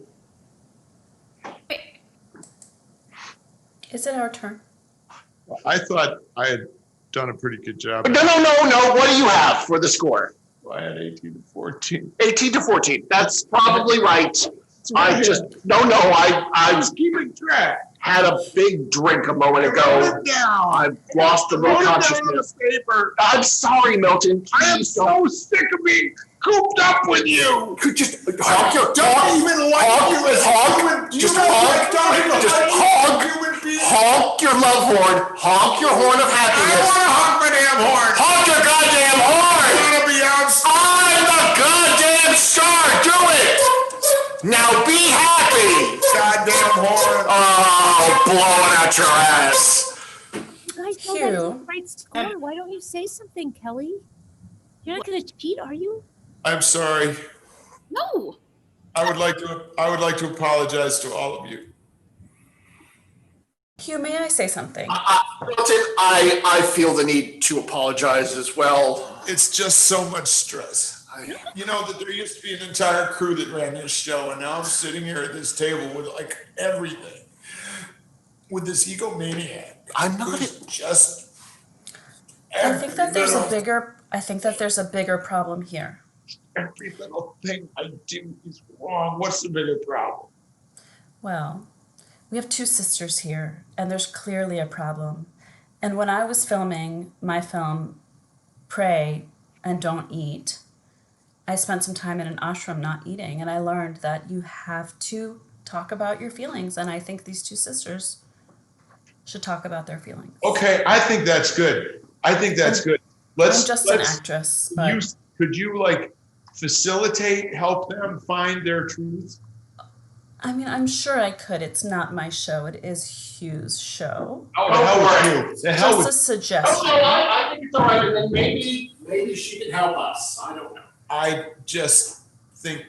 Is it our turn? I thought I had done a pretty good job. No. What do you have for the score? I had 18 to 14. 18 to 14. That's probably right. I was keeping track. had a big drink a moment ago. I've lost a little consciousness. I'm sorry, Milton. I am so sick of being cooped up with you. Could just honk your honk your love horn. Honk your horn of happiness. I want to honk my damn horn. Honk your goddamn horn. I want to be outside. I'm the goddamn star. Do it. Now be happy. Goddamn horn. Oh, blowing out your ass. You guys know Hugh. that's the right score. Why don't you say something, Kelly? You're not going to cheat, are you? I'm sorry. No. I would like to apologize to all of you. Hugh, may I say something? Milton, I feel the need to apologize as well. It's just so much stress. You know that there used to be an entire crew that ran this show, and now I'm sitting here at this table with like everything, with this egomaniac. I'm not. Who's just. I think that there's a bigger problem here. Every little thing I do is wrong. What's the bigger problem? Well, we have two sisters here, and there's clearly a problem. And when I was filming my film, Pray and Don't Eat, I spent some time in an ashram not eating, and I learned that you have to talk about your feelings. And I think these two sisters should talk about their feelings. Okay, I think that's good. I'm just an actress. But Could you like facilitate, help them find their truths? I mean, I'm sure I could. It's not my show. It is Hugh's show. Oh, the hell with you. The hell Just with a suggestion. I think it's all right, and then maybe she can help us. I don't know. I just think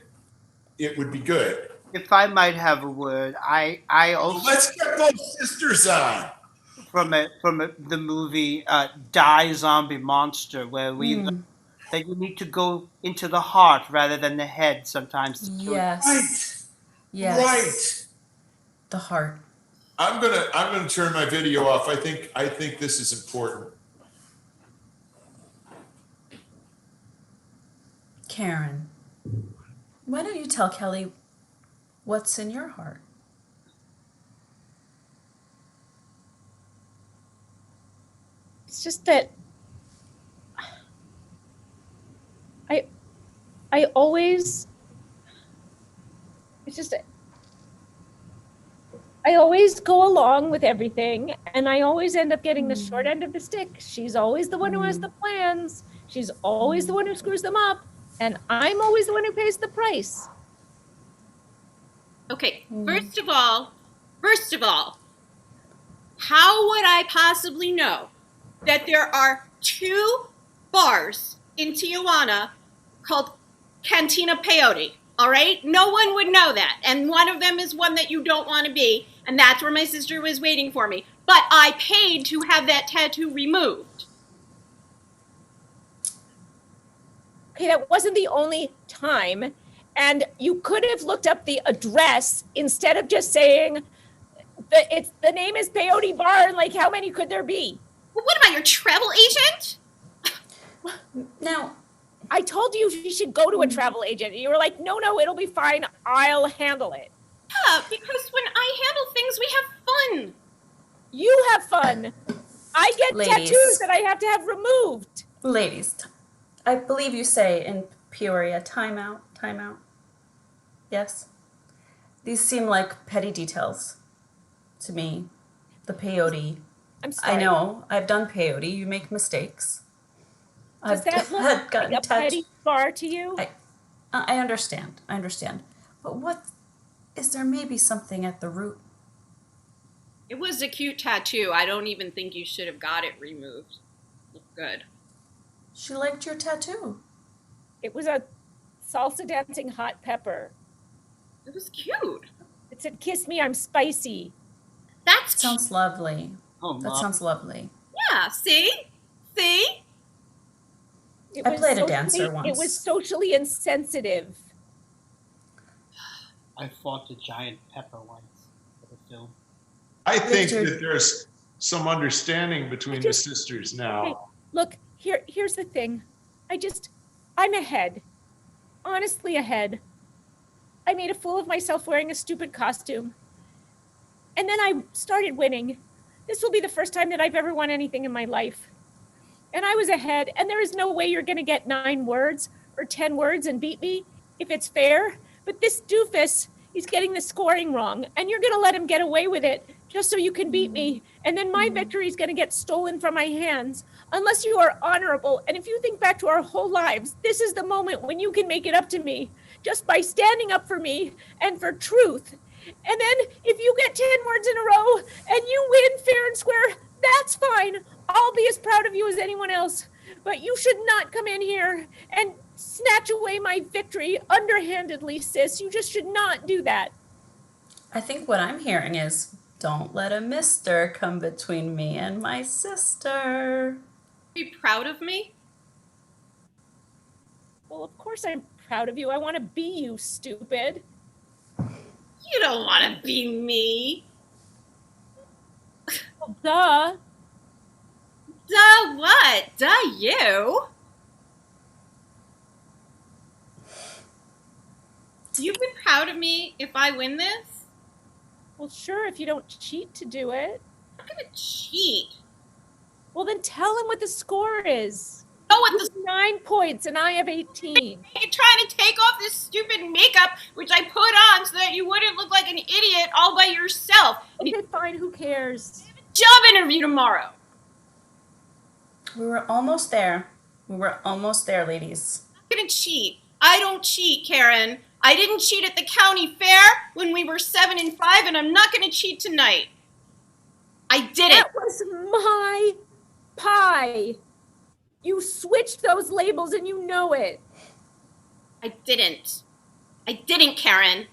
it would be good. If I might have a word, I also Let's get both sisters on. from the movie Die Zombie Monster, where we learn that you need to go into the heart rather than the head sometimes. Yes. Right. Yes. The heart. I'm gonna turn my video off. I think this is important. Karen, why don't you tell Kelly what's in your heart? It's just that I always, it's just, I always go along with everything, and I always end up getting the short end of the stick. She's always the one who has the plans. She's always the one who screws them up, and I'm always the one who pays the price. Okay, first of all, how would I possibly know that there are 2 bars in Tijuana called Cantina Peyote? All right? No one would know that. And one of them is one that you don't want to be. And that's where my sister was waiting for me. But I paid to have that tattoo removed. Okay, that wasn't the only time. And you could have looked up the address instead of just saying the name is Peyote Bar, and like, how many could there be? Well, what am I, your travel agent? Now, I told you should go to a travel agent. You were like, no, it'll be fine. I'll handle it. Yeah, because when I handle things, we have fun. You have fun. I get Ladies. tattoos that I have to have removed. ladies, I believe you say in Peoria, time out. Yes? These seem like petty details to me. The peyote. I'm sorry. I know, I've done peyote. You make mistakes. Does that look like a petty bar to you? I understand. But what, is there maybe something at the root? It was a cute tattoo. I don't even think you should have got it removed. Looked good. She liked your tattoo. It was a salsa dancing hot pepper. It was cute. It said, "Kiss me, I'm spicy." That's Sounds lovely. Oh, That Mom. sounds lovely. Yeah, see? It I was played a socially- dancer once. It was socially insensitive. I fought a giant pepper once for the film. I think Richard. that there's some understanding between the sisters now. Look, here's the thing. I'm ahead. Honestly ahead. I made a fool of myself wearing a stupid costume. And then I started winning. This will be the first time that I've ever won anything in my life. And I was ahead, and there is no way you're going to get 9 words or 10 words and beat me if it's fair. But this doofus, he's getting the scoring wrong, and you're going to let him get away with it just so you can beat me. And then my victory is going to get stolen from my hands unless you are honorable. And if you think back to our whole lives, this is the moment when you can make it up to me just by standing up for me and for truth. And then if you get 10 words in a row and you win fair and square, that's fine. I'll be as proud of you as anyone else. But you should not come in here and snatch away my victory underhandedly, sis. You just should not do that. I think what I'm hearing is, don't let a mister come between me and my sister. Be proud of me? Well, of course I'm proud of you. I want to be you, stupid. You don't want to be me. Well, duh. Duh what? Duh you. You be proud of me if I win this? Well, sure, if you don't cheat to do it. I'm not gonna cheat. Well, then tell him what the score is. Know what You the have 9 points and I have 18. You're trying to take off this stupid makeup, which I put on so that you wouldn't look like an idiot all by yourself. And Okay, fine, who cares? job interview tomorrow. We were almost there. Ladies. I'm gonna cheat. I don't cheat, Karen. I didn't cheat at the county fair when we were 7 and 5, and I'm not gonna cheat tonight. I didn't. That was my pie. You switched those labels and you know it. I didn't. I didn't, Karen.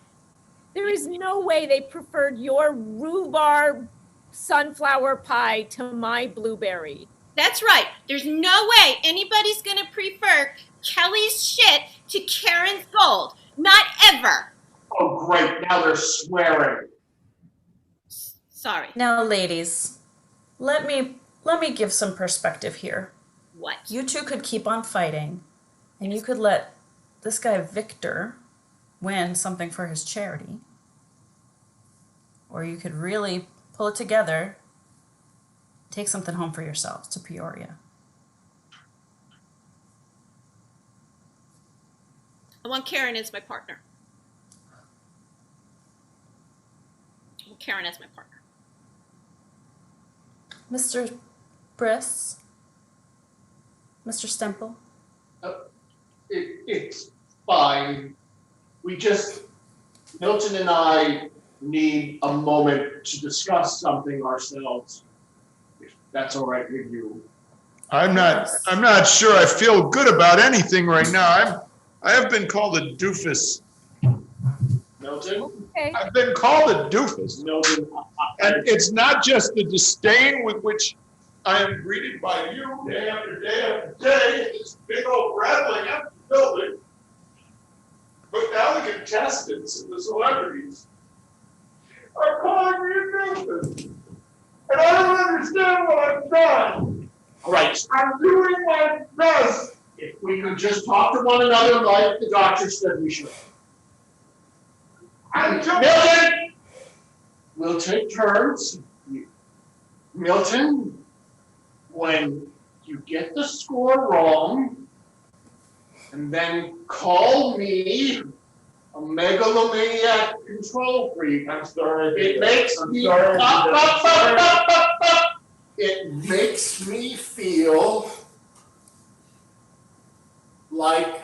There is no way they preferred your rhubarb sunflower pie to my blueberry. That's right. There's no way anybody's gonna prefer Kelly's shit to Karen's gold. Not ever. Oh, great. Now they're swearing. Sorry. Now, ladies, let me give some perspective here. What? You two could keep on fighting, and you could let this guy Victor win something for his charity. Or you could really pull it together, take something home for yourselves to Peoria. I want Karen as my partner. I want Karen as my partner. Mr. Briss? Mr. Stemple? It's fine. Milton and I need a moment to discuss something ourselves. If that's all right with you. I'm not sure I feel good about anything right now. I have been called a doofus. Milton? Okay. I've been called a doofus. Milton, And it's not just the disdain with which I am greeted by you day after day after day, this big old rattling up the building, but now the contestants and the celebrities are calling me a doofus. And I don't understand what I've done. all right, I'm doing my best. if we could just talk to one another like the doctor said we should. I'm doing Milton! We'll take turns. Milton, when you get the score wrong, and then call me a megalomaniac control freak. I'm sorry. It makes me sorry. It makes me feel like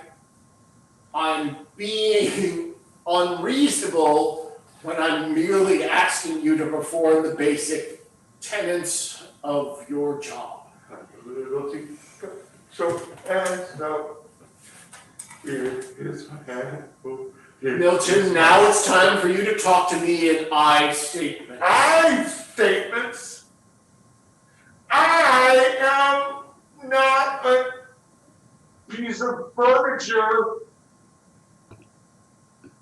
I'm being unreasonable when I'm merely asking you to perform the basic tenets of your job. So, and so, here is my hand. Milton, now it's time for you to talk to me in I statements. I statements. I am not a piece of furniture.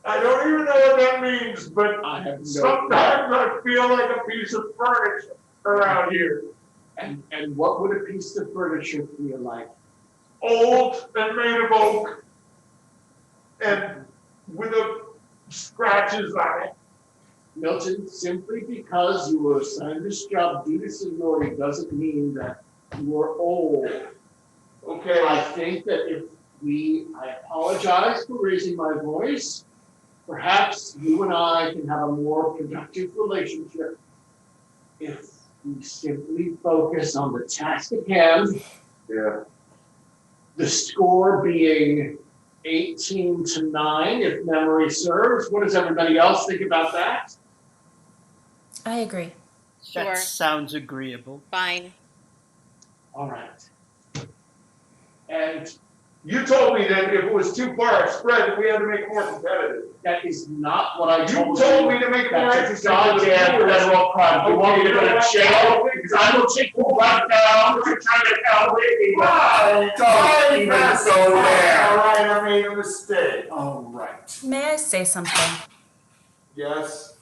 I don't even know what that means, but I have no. sometimes I feel like a piece of furniture around here. And what would a piece of furniture feel like? Old and made of oak. And with a scratches on it. Milton, simply because you were assigned this job due to seniority doesn't mean that you are old. Okay. I think that I apologize for raising my voice. Perhaps you and I can have a more productive relationship if we simply focus on the task at hand. Yeah. The score being 18-9, if memory serves. What does everybody else think about that? I agree. Sure. That sounds agreeable. Fine. All right. And You told me that if it was too far spread, that we had to make it more competitive. that is not what I You told told you. me to make it more That's a interesting. goddamn federal crime. You want me to go to jail? Because I will take you right down to try to calibrate me. Don't even go there. All right, I made a mistake. All right. May I say something? Yes.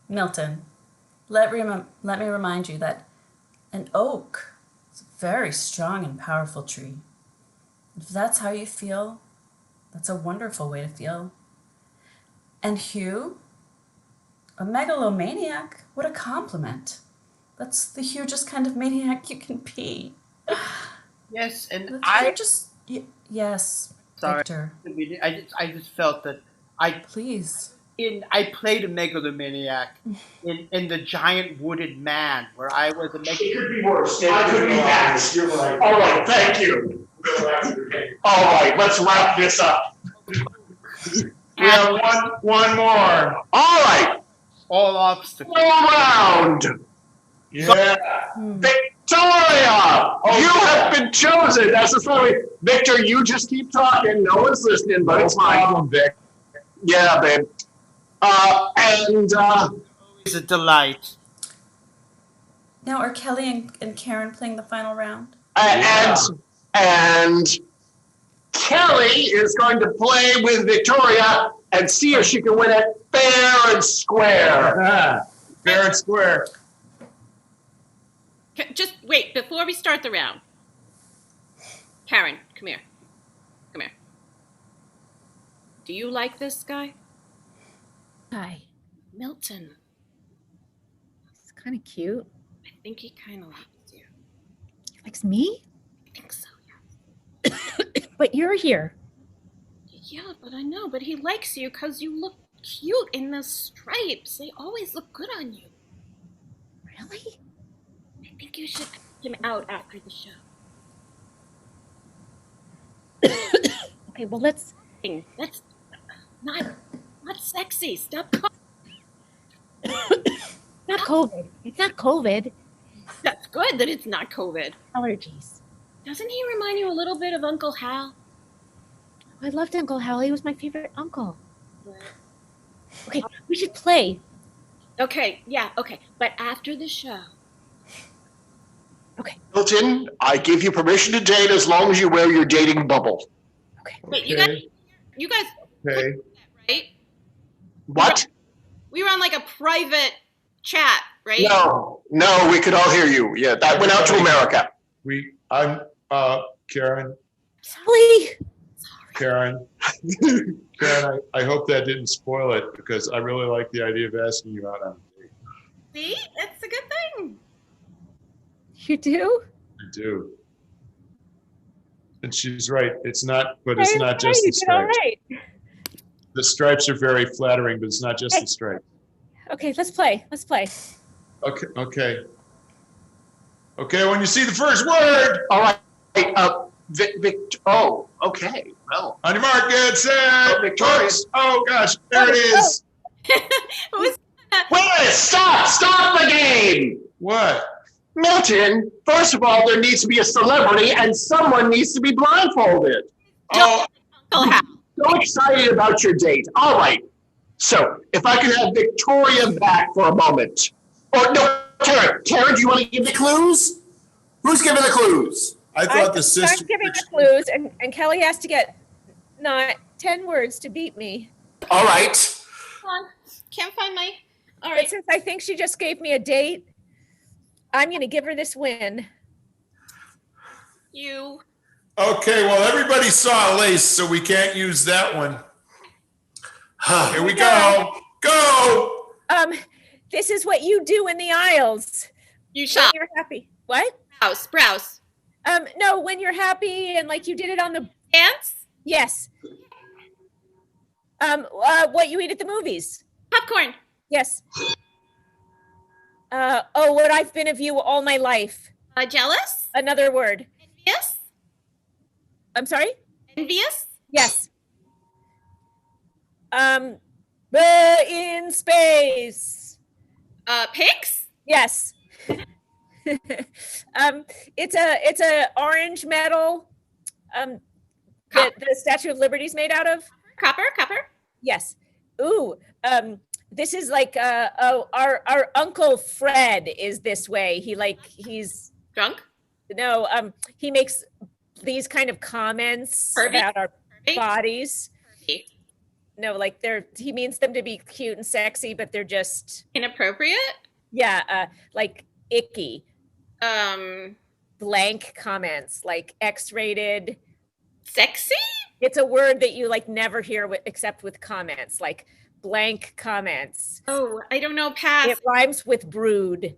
Milton, let me remind you that an oak is a very strong and powerful tree. If that's how you feel, that's a wonderful way to feel. And Hugh, a megalomaniac, what a compliment. That's the hugest kind of maniac you can be. Yes, and You're just yes, Sorry. Victor. I just felt that Please. I played a megalomaniac in the giant wooded man, where I was a It megalomaniac. could be worse. I could be hatched. You're right. All right, thank you. All right, let's wrap this up. We have one more. All right, All obstacles. all round. Yeah. Victoria, you have been chosen as the celebrity. Victor, you just keep talking. No one's listening, but it's fine. Problem, Vic. Yeah, babe. It's a delight. Now are Kelly and Karen playing the final round? And Kelly is going to play with Victoria and see if she can win it fair and square. Fair and square. Just wait, before we start the round. Karen, come here. Come here. Do you like this guy? Hi. Milton. It's kind of cute. I think he kind of likes you. He likes me? I think so, But you're here. yeah, but I know, but he likes you because you look cute in the stripes. They always look good on you. Really? I think you should ask him out after the show. Okay, well, let's... That's not sexy. Stop calling. Not COVID. It's not COVID. That's good that it's not COVID. Allergies. Doesn't he remind you a little bit of Uncle Hal? I loved Uncle Hal. He was my favorite uncle. Okay, we should play. Okay, yeah, okay. But after the show. Okay. Milton, I give you permission to date as long as you wear your dating bubble. Okay. Wait, Okay. you guys, Okay. right? What? We were on like a private chat, right? No, we could all hear you. Yeah, that went out to America. Karen, Sorry. Karen, I hope that didn't spoil it because I really like the idea of asking you out on a date. See? It's a good thing. You do? I do. And she's right. It's not just the You did all stripes. right. The stripes are very flattering, but it's not just the stripes. Okay, let's play. Let's play. Okay. Okay, when you see the first word. All right. Okay. Well, On your mark, get set. Victoria. Oh, gosh, there it is. Who's wait, stop the game. What? Milton, first of all, there needs to be a celebrity and someone needs to be blindfolded. Oh, Uncle Hal? So excited about your date. All right. So if I could have Victoria back for a moment. Or no, Karen, do you want to give the clues? Who's giving the clues? I thought the sister. I'm giving the clues, and Kelly has to get not 10 words to beat me. All right. Hold on. Can't find my. All But right. since I think she just gave me a date, I'm going to give her this win. You. Okay, well, everybody saw lace, so we can't use that one. Here we go. Go. This is what you do in the aisles. You When shop. you're happy. What? Browse. No, when you're happy and like you did it on the Dance. yes. What you eat at the movies. Popcorn. Yes. What I've been of you all my life. Jealous. Another word. Envious. I'm sorry? Envious. Yes. In space. Pigs. Yes. It's a orange metal. The Statue of Liberty's made out of. Copper. Yes. Ooh. This is like our Uncle Fred is this way. He's Drunk. no. He makes these kind of comments Pervy? about our Pervy? bodies. Pervy. No, like he means them to be cute and sexy, but they're just Inappropriate. like icky. Um. Blank comments, like X-rated. Sexy. It's a word that you like never hear except with comments, like blank comments. Oh, I don't know. Pass. It rhymes with brood.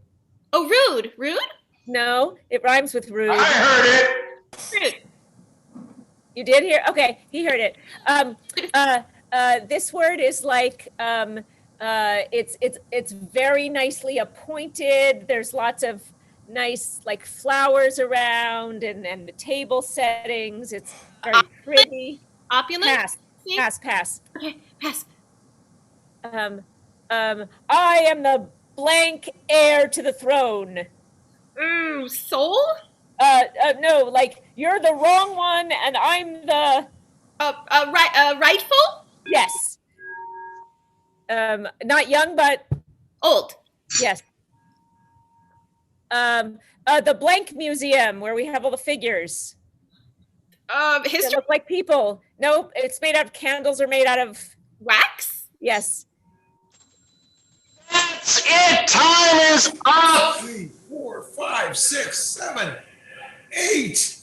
Oh, rude. Rude. No, it rhymes with rude. I heard it. Rude. You did hear? Okay, he heard it. This word is like it's very nicely appointed. There's lots of nice like flowers around and the table settings. It's very pretty. Opulent. Pass. Okay. Pass. I am the blank heir to the throne. Ooh, soul. No, like you're the wrong one and I'm the Rightful. yes. Not young, but Old. yes. The blank museum where we have all the figures. They History. look like people. Nope, it's made out of candles or made out of Wax. yes. That's it. Time is up. 3, 4, 5, 6, 7, 8,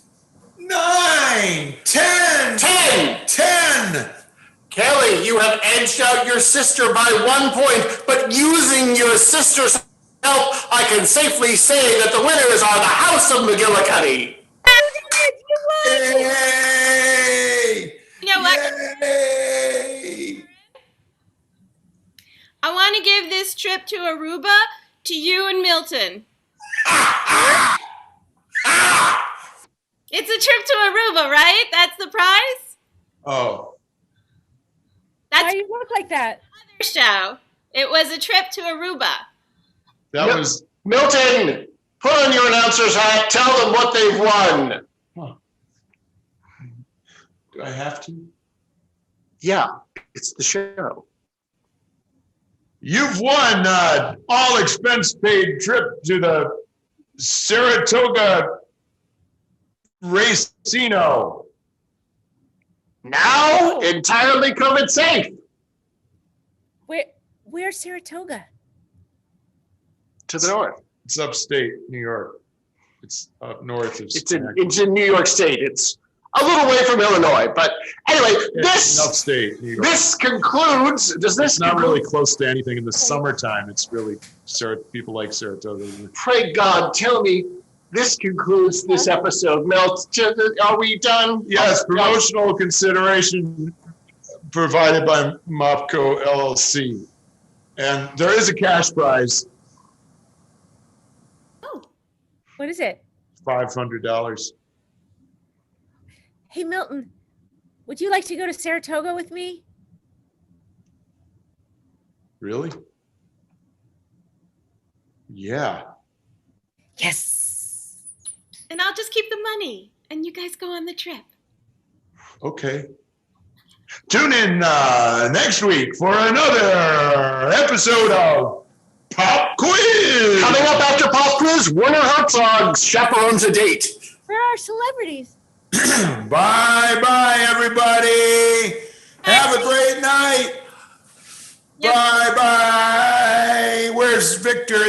9, 10. 10. 10. Kelly, you have edged out your sister by 1 point, but using your sister's help, I can safely say that the winners are the House of McGillicutty. Yay! You know what? Yay! I want to give this trip to Aruba to you and Milton. It's a trip to Aruba, right? That's the prize? Oh, Why That's do you look like that? the show. It was a trip to Aruba. that Yep. was, Milton, put on your announcer's hat. Tell them what they've won. do I have to? Yeah, it's the show. You've won all expense paid trip to the Saratoga Racino. Now, entirely COVID safe. Where's Saratoga? To the north. It's upstate New York. It's up north of It's in New York State. It's a little way from Illinois. But anyway, It's upstate New York. this concludes. Does this It's not conclude- really close to anything in the summertime. It's really people like Saratoga. Pray God, tell me this concludes this episode. Melt, are we done? Yes, promotional consideration provided by Mopco LLC. And there is a cash prize, What is it? $500. Hey, Milton, would you like to go to Saratoga with me? Really? Yeah. Yes. And I'll just keep the money and you guys go on the trip. Okay. Tune in next week for another episode of Pop Quiz. Coming up after Pop Quiz, Werner Herzog chaperones a date. Where are celebrities? Bye-bye, everybody. Have a great night. Yep. Bye-bye. Where's Victor?